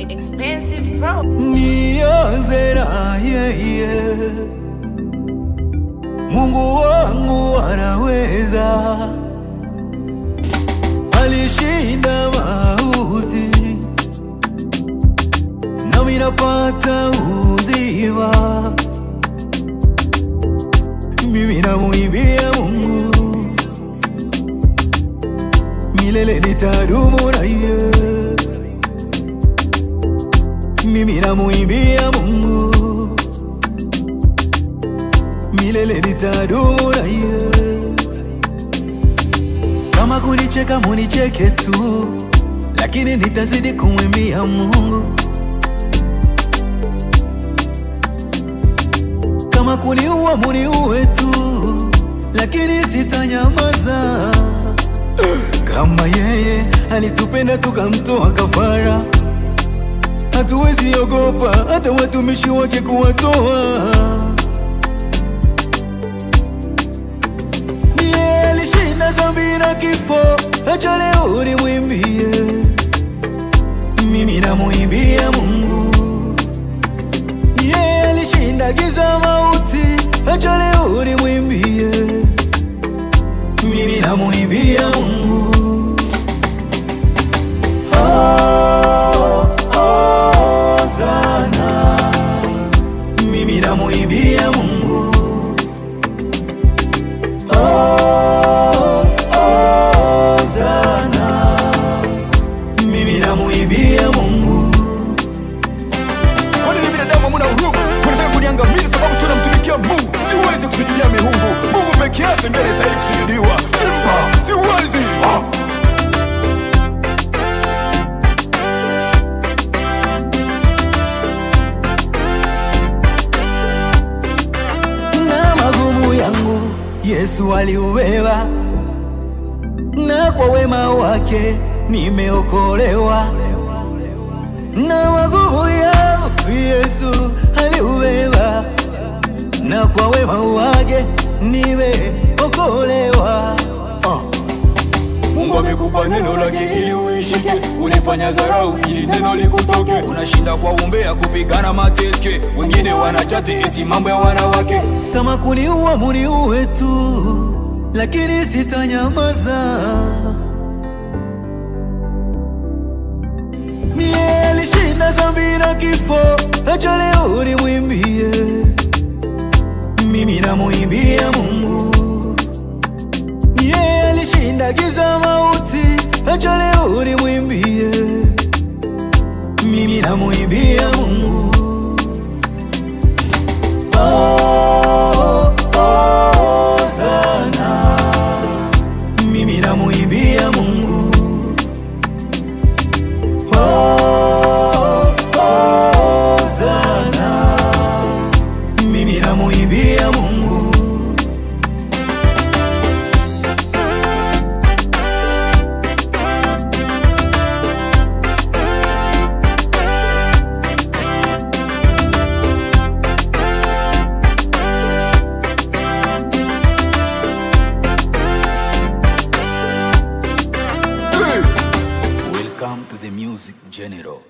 Expensive Pro. Niozera yeye, Mungu wangu anaweza. Alishinda mauti, nami napata uzima. Mimi namuimbia Mungu, milele nitadumu na yeye. Mimi namuimbia Mungu, milele nitadumu na yeye. Kama kunicheka municheke tu, lakini nitazidi kumwimbia Mungu. Kama kuniua muniue tu, lakini sitanyamaza. Kama yeye alitupenda tukamtoa kafara, hatuwezi ogopa hata watumishi wake kuwatoa. Yeye alishinda dhambi na kifo, acha leo nimwimbie. Mimi namuimbia Mungu. Yeye alishinda giza mauti, acha leo nimwimbie. Mimi namuimbia Mungu. Mimi namuimbia Mungu. Zana. Mimi namuimbia Mungu. Kwani ni binadamu muna huruma? Mnataka kuniangamiza sababu tunamtumikia Mungu? Siwezi kusujudia miungu. Mungu peke yake ndiye anastahili kusujudiwa. Simba, siwezi. Yesu aliubeba, na kwa wema wake nimeokolewa. Na magumu yangu Yesu aliubeba, na kwa wema wake nimeokolewa. Mungu amekupa neno lake ili uishike, unifanya dharau ili neno likutoke. Unashinda kwa umbea kupigana mateke, wengine wanachati eti mambo ya wanawake. Kama kuniua muniue tu, lakini sitanyamaza. Yeye alishinda dhambi na kifo, acha leo nimwimbie. Mimi namuimbia Mungu. Yeye alishinda giza mauti, acha leo nimwimbie. Mimi namuimbia Mungu. Sana. Mimi namuimbia Mungu. Sana. Mimi namuimbia Mungu. Welcome to the music general.